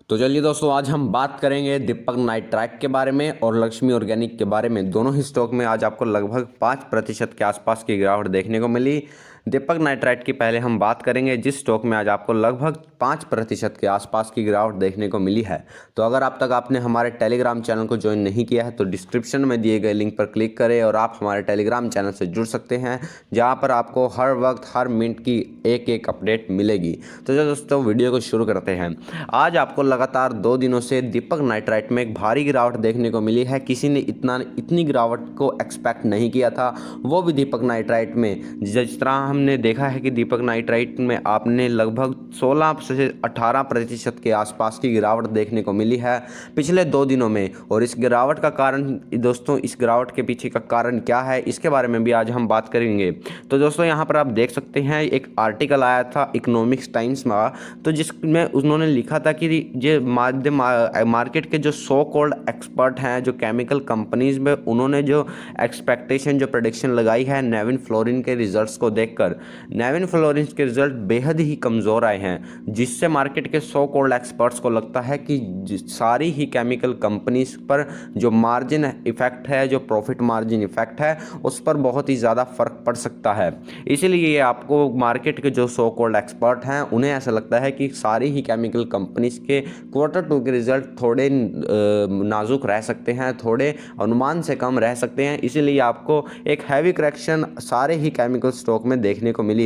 तो चलिए दोस्तों, आज हम बात करेंगे दीपक नाइट्राइट के बारे में और लक्ष्मी ऑर्गेनिक के बारे में। दोनों ही स्टॉक में आज आपको लगभग 5% के आसपास की गिरावट देखने को मिली। दीपक नाइट्राइट की पहले हम बात करेंगे, जिस स्टॉक में आज आपको लगभग 5% के आसपास की गिरावट देखने को मिली है। तो अगर अब तक आपने हमारे टेलीग्राम चैनल को ज्वाइन नहीं किया है तो डिस्क्रिप्शन में दिए गए लिंक पर क्लिक करें और आप हमारे टेलीग्राम चैनल से जुड़ सकते हैं, जहाँ पर आपको हर वक्त हर मिनट की एक एक अपडेट मिलेगी। तो चलो दोस्तों, वीडियो को शुरू करते हैं। आज आपको लगातार 2 दिनों से दीपक नाइट्राइट में एक भारी गिरावट देखने को मिली है। किसी ने इतनी गिरावट को एक्सपेक्ट नहीं किया था, वो भी दीपक नाइट्राइट में। जिस तरह हमने देखा है कि दीपक नाइट्राइट में आपने लगभग 16 से 18% के आसपास की गिरावट देखने को मिली है पिछले 2 दिनों में। और इस गिरावट का कारण दोस्तों, इस गिरावट के पीछे का कारण क्या है, इसके बारे में भी आज हम बात करेंगे। तो दोस्तों, यहाँ पर आप देख सकते हैं एक आर्टिकल आया था इकोनॉमिक्स टाइम्स में, तो जिसमें उन्होंने लिखा था कि ये मार्केट के जो सो कॉल्ड एक्सपर्ट हैं, जो केमिकल कंपनीज में, उन्होंने जो एक्सपेक्टेशन, जो प्रेडिक्शन लगाई है नेविन फ्लोरिन के रिजल्ट्स को देखकर, नेविन फ्लोरिन के रिजल्ट बेहद ही कमज़ोर आए हैं, जिससे मार्केट के सो कॉल्ड एक्सपर्ट्स को लगता है कि सारी ही केमिकल कंपनीज पर जो मार्जिन इफेक्ट है, जो प्रॉफिट मार्जिन इफेक्ट है, उस पर बहुत ही ज़्यादा फर्क पड़ सकता है। इसीलिए आपको मार्केट के जो सो कॉल्ड एक्सपर्ट हैं, उन्हें ऐसा लगता है कि सारी ही केमिकल कंपनीज के Q2 के रिजल्ट थोड़े नाजुक रह सकते हैं, थोड़े अनुमान से कम रह सकते हैं। इसीलिए आपको एक हैवी करेक्शन सारे ही केमिकल स्टॉक में देखने को मिली।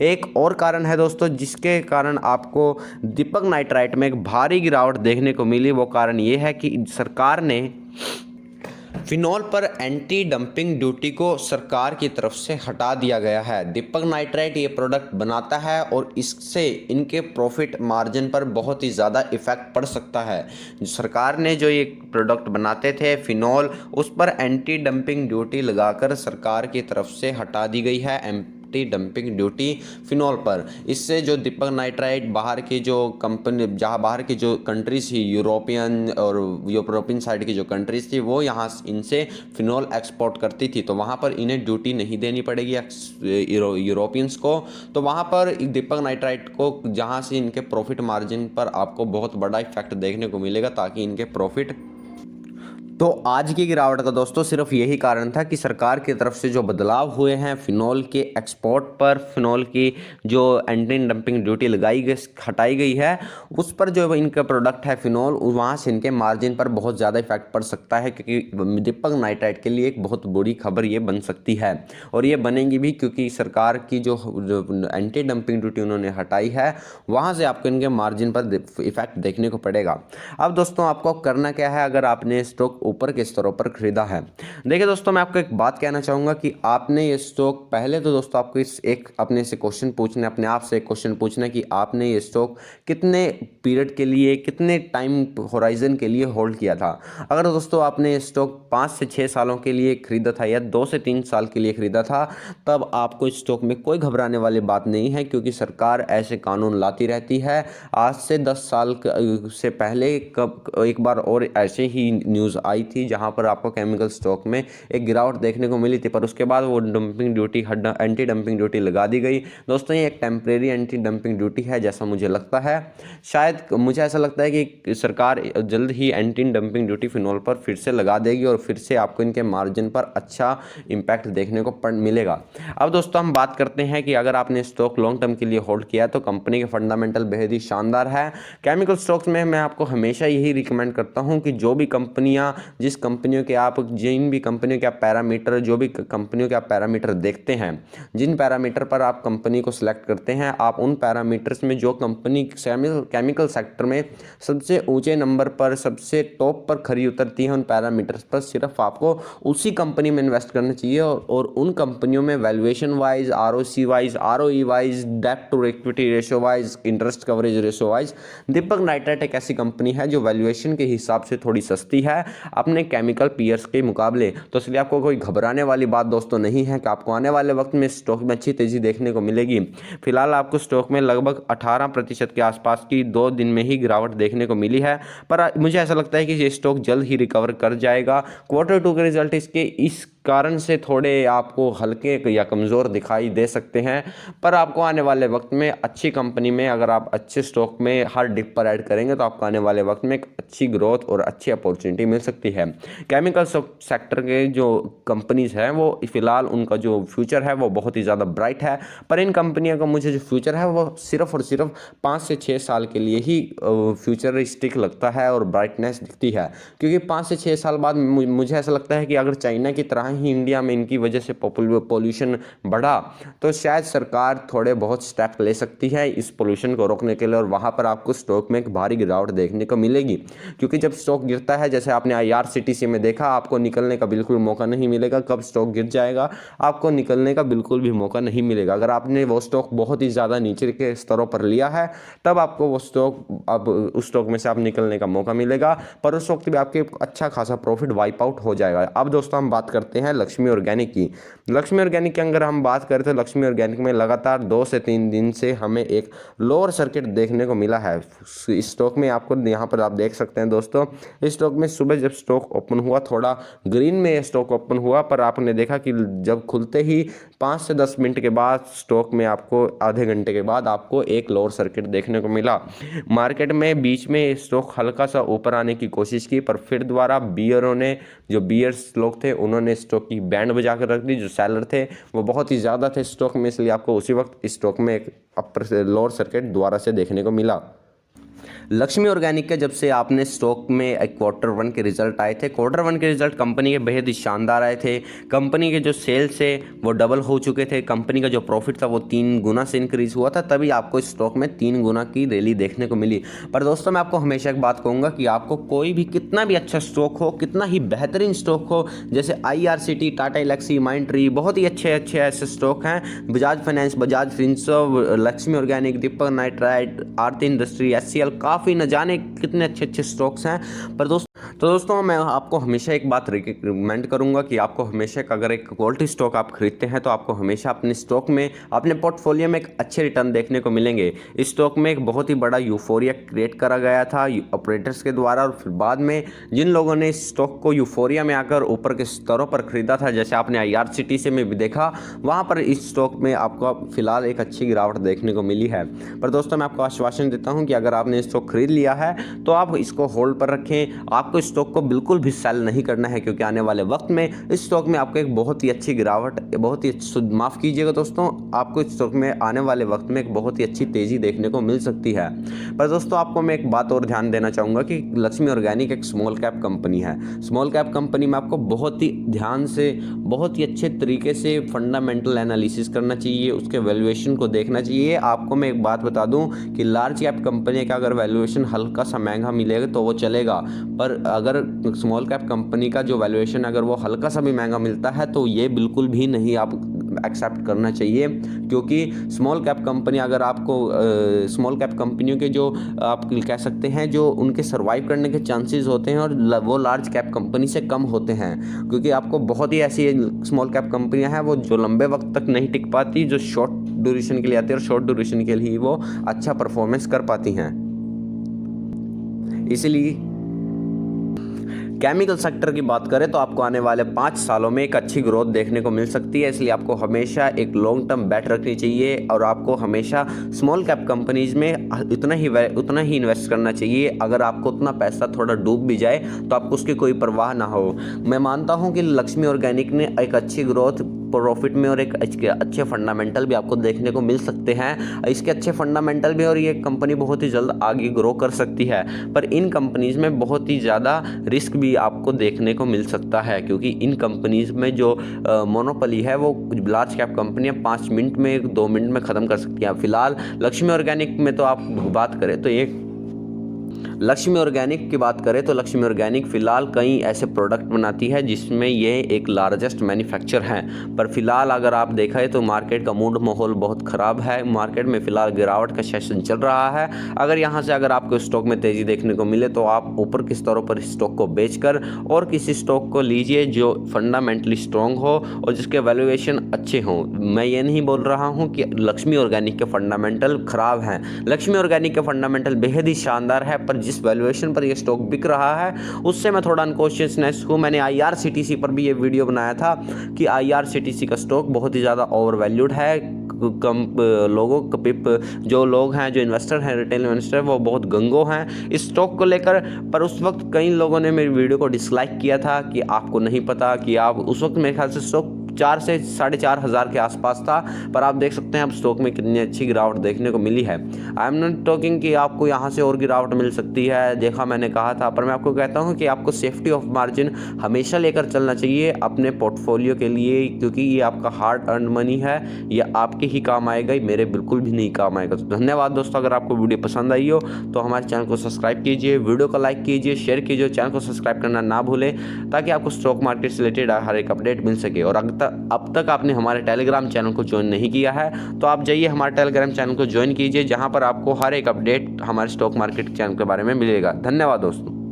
एक और कारण है दोस्तों, जिसके कारण आपको दीपक नाइट्राइट में एक भारी गिरावट देखने को मिली। वो कारण ये है कि सरकार ने फिनॉल पर एंटी डंपिंग ड्यूटी को सरकार की तरफ से हटा दिया गया है। दीपक नाइट्राइट ये प्रोडक्ट बनाता है और इससे इनके प्रॉफिट मार्जिन पर बहुत ही ज़्यादा इफेक्ट पड़ सकता है। सरकार ने जो ये प्रोडक्ट बनाते थे फिनॉल, उस पर एंटी डंपिंग ड्यूटी लगाकर सरकार की तरफ से हटा दी गई है एंटी डंपिंग ड्यूटी फिनॉल पर। इससे जो दीपक नाइट्राइट बाहर की जो कंपनी, जहाँ बाहर की जो कंट्रीज थी, यूरोपियन साइड की जो कंट्रीज थी, वो यहाँ इनसे फिनॉल एक्सपोर्ट करती थी, तो वहाँ पर इन्हें ड्यूटी नहीं देनी पड़ेगी यूरोपियंस को। तो वहाँ पर दीपक नाइट्राइट को, जहाँ से इनके प्रॉफिट मार्जिन पर आपको बहुत बड़ा इफेक्ट देखने को मिलेगा, ताकि इनके प्रॉफिट। तो आज की गिरावट का दोस्तों सिर्फ यही कारण था कि सरकार की तरफ से जो बदलाव हुए हैं फिनॉल के एक्सपोर्ट पर, फिनॉल की जो एंटी डंपिंग ड्यूटी हटाई गई है, उस पर जो इनका प्रोडक्ट है फिनॉल, वहाँ से इनके मार्जिन पर बहुत ज़्यादा इफेक्ट पड़ सकता है, क्योंकि दीपक नाइट्राइट के लिए एक बहुत बुरी खबर ये बन सकती है। और ये बनेगी भी क्योंकि सरकार की जो एंटी डंपिंग ड्यूटी उन्होंने हटाई है, वहाँ से आपको इनके मार्जिन पर इफेक्ट देखने को पड़ेगा। अब दोस्तों, आपको करना क्या है अगर आपने स्टॉक ऊपर के स्तरों पर खरीदा है? देखिए दोस्तों, मैं आपको एक बात कहना चाहूँगा कि आपने ये स्टॉक, पहले तो दोस्तों आपको अपने से क्वेश्चन पूछना, अपने आप से एक क्वेश्चन पूछना कि आपने ये स्टॉक कितने पीरियड के लिए, कितने टाइम होराइजन के लिए होल्ड किया था। अगर दोस्तों आपने ये स्टॉक 5 से 6 सालों के लिए खरीदा था या 2 से 3 साल के लिए खरीदा था, तब आपको इस स्टॉक में कोई घबराने वाली बात नहीं है, क्योंकि सरकार ऐसे कानून लाती रहती है। आज से 10 साल से पहले एक बार और ऐसे ही न्यूज़ आई थी, जहां पर आपको केमिकल स्टॉक में एक गिरावट देखने को मिली थी, पर उसके बाद वो dumping duty, anti dumping duty लगा दी गई। दोस्तों, ये एक टेम्परेरी एंटी डंपिंग ड्यूटी है, जैसा मुझे लगता है। शायद मुझे ऐसा लगता है कि सरकार जल्द ही एंटी डंपिंग ड्यूटी फिनॉल पर फिर से लगा देगी और फिर से आपको इनके मार्जिन पर अच्छा इम्पैक्ट देखने को मिलेगा। अब दोस्तों, हम बात करते हैं कि अगर आपने स्टॉक लॉन्ग टर्म के लिए होल्ड किया तो कंपनी के फंडामेंटल बेहद ही शानदार है। केमिकल स्टॉक्स में मैं आपको हमेशा यही रिकमेंड करता हूं कि जिन भी कंपनियों के आप पैरामीटर, जो भी कंपनियों के आप पैरामीटर देखते हैं, जिन पैरामीटर पर आप कंपनी को सिलेक्ट करते हैं, आप उन पैरामीटर्स में जो कंपनी केमिकल सेक्टर में सबसे ऊंचे नंबर पर, सबसे टॉप पर खरी उतरती है, उन पैरामीटर्स पर सिर्फ आपको उसी कंपनी में इन्वेस्ट करना चाहिए। और उन कंपनियों में valuation wise, ROC wise, ROE wise, डेब्ट to equity ratio wise, interest coverage ratio wise, Deepak Nitrite एक ऐसी कंपनी है जो वैल्यूएशन के हिसाब से थोड़ी सस्ती है अपने केमिकल पीयर्स के मुकाबले। तो इसलिए आपको कोई घबराने वाली बात दोस्तों नहीं है कि आपको आने वाले वक्त में स्टॉक में अच्छी तेजी देखने को मिलेगी। फिलहाल आपको स्टॉक में लगभग 18% के आसपास की 2 दिन में ही गिरावट देखने को मिली है, पर मुझे ऐसा लगता है कि ये स्टॉक जल्द ही रिकवर कर जाएगा। Q2 के रिजल्ट इसके इस कारण से थोड़े आपको हल्के या कमज़ोर दिखाई दे सकते हैं, पर आपको आने वाले वक्त में अच्छी कंपनी में अगर आप अच्छे स्टॉक में हर डिप पर ऐड करेंगे तो आपको आने वाले वक्त में एक अच्छी ग्रोथ और अच्छी अपॉर्चुनिटी मिल सकती है। केमिकल सेक्टर के जो कंपनीज़ हैं वो फ़िलहाल उनका जो फ्यूचर है वो बहुत ही ज़्यादा ब्राइट है, पर इन कंपनियों का मुझे जो फ्यूचर है वो सिर्फ और सिर्फ 5 से 6 साल के लिए ही फ्यूचरिस्टिक लगता है और ब्राइटनेस दिखती है, क्योंकि 5 से 6 साल बाद मुझे ऐसा लगता है कि अगर चाइना की तरह ही इंडिया में इनकी वजह से पोल्यूशन बढ़ा तो शायद सरकार थोड़े बहुत स्टेप ले सकती है इस पोल्यूशन को रोकने के लिए, और वहाँ पर आपको स्टॉक में एक भारी गिरावट देखने को मिलेगी। क्योंकि जब स्टॉक गिरता है, जैसे आपने IRCTC में देखा, आपको निकलने का बिल्कुल मौका नहीं मिलेगा। कब स्टॉक गिर जाएगा आपको निकलने का बिल्कुल भी मौका नहीं मिलेगा। अगर आपने वो स्टॉक बहुत ही ज़्यादा नीचे के स्तरों पर लिया है तब आपको वो स्टॉक, अब उस स्टॉक में से आप निकलने का मौका मिलेगा, पर उस वक्त भी आपके अच्छा खासा प्रॉफिट वाइप आउट हो जाएगा। अब दोस्तों हम बात करते हैं लक्ष्मी ऑर्गेनिक की। लक्ष्मी ऑर्गेनिक की अगर हम बात करें तो लक्ष्मी ऑर्गेनिक में लगातार 2 से 3 दिन से हमें एक लोअर सर्किट देखने को मिला है इस स्टॉक में। आपको यहाँ पर आप देख सकते हैं दोस्तों, इस स्टॉक में सुबह जब स्टॉक ओपन हुआ थोड़ा ग्रीन में स्टॉक ओपन हुआ, पर आपने देखा कि जब खुलते ही 5 से 10 मिनट के बाद स्टॉक में आपको आधे घंटे के बाद आपको एक लोअर सर्किट देखने को मिला। मार्केट में बीच में स्टॉक हल्का सा ऊपर आने की कोशिश की, पर फिर दोबारा बियरों ने, जो बियर्स लोग थे उन्होंने स्टॉक की बैंड बजा कर रख दी। जो सेलर थे वो बहुत ही ज़्यादा थे स्टॉक में, इसलिए आपको उसी वक्त स्टॉक में एक अपर से लोअर सर्किट दोबारा से देखने को मिला। लक्ष्मी ऑर्गेनिक के जब से आपने स्टॉक में Q1 के रिजल्ट आए थे, Q1 के रिजल्ट कंपनी के बेहद ही शानदार आए थे। कंपनी के जो सेल्स है वो डबल हो चुके थे, कंपनी का जो प्रॉफिट था वो 3 गुना से इंक्रीज हुआ था, तभी आपको स्टॉक में 3 गुना की रैली देखने को मिली। पर दोस्तों मैं आपको हमेशा एक बात कहूँगा कि आपको कोई भी कितना भी अच्छा स्टॉक हो, कितना ही बेहतरीन स्टॉक हो, जैसे IRCT, टाटा एलेक्सी, माइंडट्री, बहुत ही अच्छे अच्छे ऐसे स्टॉक हैं, Bajaj Finance, Bajaj Finserv, Laxmi Organic, Deepak Nitrite, Aarti Industry, HCL, काफ़ी न जाने कितने अच्छे अच्छे स्टॉक्स हैं। पर दोस्तों मैं आपको हमेशा एक बात रिकमेंड करूंगा कि आपको हमेशा अगर एक क्वालिटी स्टॉक आप खरीदते हैं तो आपको हमेशा अपने स्टॉक में, अपने पोर्टफोलियो में एक अच्छे रिटर्न देखने को मिलेंगे। इस स्टॉक में एक बहुत ही बड़ा यूफोरिया क्रिएट करा गया था ऑपरेटर्स के द्वारा, और फिर बाद में जिन लोगों ने इस स्टॉक को यूफोरिया में आकर ऊपर के स्तरों पर खरीदा था, जैसे आपने IRCTC में भी देखा, वहाँ पर इस स्टॉक में आपको फिलहाल एक अच्छी गिरावट देखने को मिली है। पर दोस्तों मैं आपको आश्वासन देता हूँ कि अगर आपने स्टॉक खरीद लिया है तो आप इसको होल्ड पर रखें, आपको स्टॉक को बिल्कुल भी सेल नहीं करना है, क्योंकि आने वाले वक्त में इस स्टॉक में आपको एक बहुत ही अच्छी गिरावट, बहुत ही माफ़ कीजिएगा दोस्तों, आपको इस स्टॉक में आने वाले वक्त में एक बहुत ही अच्छी तेज़ी देखने को मिल सकती है। पर दोस्तों आपको मैं एक बात और ध्यान देना चाहूँगा कि लक्ष्मी ऑर्गेनिक एक स्मॉल कैप कंपनी है। स्मॉल कैप कंपनी में आपको बहुत ही ध्यान से, बहुत ही अच्छे तरीके से फंडामेंटल एनालिसिस करना चाहिए, उसके वैल्यूएशन को देखना चाहिए। आपको मैं एक बात बता दूं कि लार्ज कैप कंपनी का अगर वैल्यूएशन हल्का सा महंगा मिलेगा तो वो चलेगा, पर अगर स्मॉल कैप कंपनी का जो वैल्यूएशन अगर वो हल्का सा भी महंगा मिलता है तो ये बिल्कुल भी नहीं आप एक्सेप्ट करना चाहिए, क्योंकि स्मॉल कैप कंपनी अगर आपको स्मॉल कैप कंपनियों के जो आप कह सकते हैं जो उनके सर्वाइव करने के चांसेस होते हैं और वो लार्ज कैप कंपनी से कम होते हैं, क्योंकि आपको बहुत ही ऐसी स्मॉल कैप कंपनियां हैं वो जो लंबे वक्त तक नहीं टिक पाती, जो शॉर्ट ड्यूरेशन के लिए आती है और शॉर्ट ड्यूरेशन के लिए वो अच्छा परफॉर्मेंस कर पाती हैं। इसलिए केमिकल सेक्टर की बात करें तो आपको आने वाले 5 सालों में एक अच्छी ग्रोथ देखने को मिल सकती है, इसलिए आपको हमेशा एक लॉन्ग टर्म बेट रखनी चाहिए और आपको हमेशा स्मॉल कैप कंपनीज में उतना ही इन्वेस्ट करना चाहिए। अगर आपको उतना पैसा थोड़ा डूब भी जाए तो आपको उसकी कोई परवाह ना हो। मैं मानता हूं कि लक्ष्मी ऑर्गेनिक ने एक अच्छी ग्रोथ प्रॉफिट में और एक अच्छे फंडामेंटल भी आपको देखने को मिल सकते हैं, इसके अच्छे फंडामेंटल भी, और ये कंपनी बहुत ही जल्द आगे ग्रो कर सकती है। पर इन कंपनीज में बहुत ही ज़्यादा रिस्क भी आपको देखने को मिल सकता है, क्योंकि इन कंपनीज में जो मोनोपोली है वो लार्ज कैप कंपनियां 5 मिनट में 2 मिनट में ख़त्म कर सकती हैं। फिलहाल लक्ष्मी ऑर्गेनिक में तो आप बात करें तो लक्ष्मी ऑर्गेनिक की बात करें तो लक्ष्मी ऑर्गेनिक फ़िलहाल कई ऐसे प्रोडक्ट बनाती है जिसमें ये एक लार्जेस्ट मैन्युफैक्चर हैं। पर फिलहाल अगर आप देखा है तो मार्केट का मूड माहौल बहुत ख़राब है, मार्केट में फ़िलहाल गिरावट का सेशन चल रहा है। अगर यहाँ से अगर आपको स्टॉक में तेज़ी देखने को मिले तो आप ऊपर के स्तरों पर स्टॉक को बेचकर और किसी स्टॉक को लीजिए जो फंडामेंटली स्ट्रॉन्ग हो और जिसके वैल्यूएशन अच्छे हों। मैं ये नहीं बोल रहा हूँ कि लक्ष्मी ऑर्गेनिक के फंडामेंटल ख़राब हैं, लक्ष्मी ऑर्गेनिक के फंडामेंटल बेहद ही शानदार है, पर जिस जिस वैल्यूएशन पर ये स्टॉक बिक रहा है उससे मैं थोड़ा अनकॉन्शियसनेस हूँ। मैंने IRCTC पर भी ये वीडियो बनाया था कि IRCTC का स्टॉक बहुत ही ज़्यादा ओवर वैल्यूड है। कम लोगों पिप जो लोग हैं, जो इन्वेस्टर हैं, रिटेल इन्वेस्टर, वो बहुत गंगो हैं इस स्टॉक को लेकर। पर उस वक्त कई लोगों ने मेरी वीडियो को डिसलाइक किया था कि आपको नहीं पता, कि आप उस वक्त मेरे ख्याल से स्टॉक 4 से 4,500 के आसपास था। पर आप देख सकते हैं अब स्टॉक में कितनी अच्छी गिरावट देखने को मिली है। आई एम नॉट टॉकिंग कि आपको यहाँ से और गिरावट मिल सकती है, देखा मैंने कहा था, पर मैं आपको कहता हूँ कि आपको सेफ्टी ऑफ मार्जिन हमेशा लेकर चलना चाहिए अपने पोर्टफोलियो के लिए, क्योंकि ये आपका हार्ड अर्न मनी है, ये आपके ही काम आएगा, मेरे बिल्कुल भी नहीं काम आएगा। तो धन्यवाद दोस्तों, अगर आपको वीडियो पसंद आई हो तो हमारे चैनल को सब्सक्राइब कीजिए, वीडियो को लाइक कीजिए, शेयर कीजिए, चैनल को सब्सक्राइब करना ना भूलें ताकि आपको स्टॉक मार्केट से रिलेटेड हर एक अपडेट मिल सके। और अब तक आपने हमारे टेलीग्राम चैनल को ज्वाइन नहीं किया है तो आप जाइए हमारे टेलीग्राम चैनल को ज्वाइन कीजिए, जहां पर आपको हर एक अपडेट हमारे स्टॉक मार्केट चैनल के बारे में मिलेगा। धन्यवाद दोस्तों।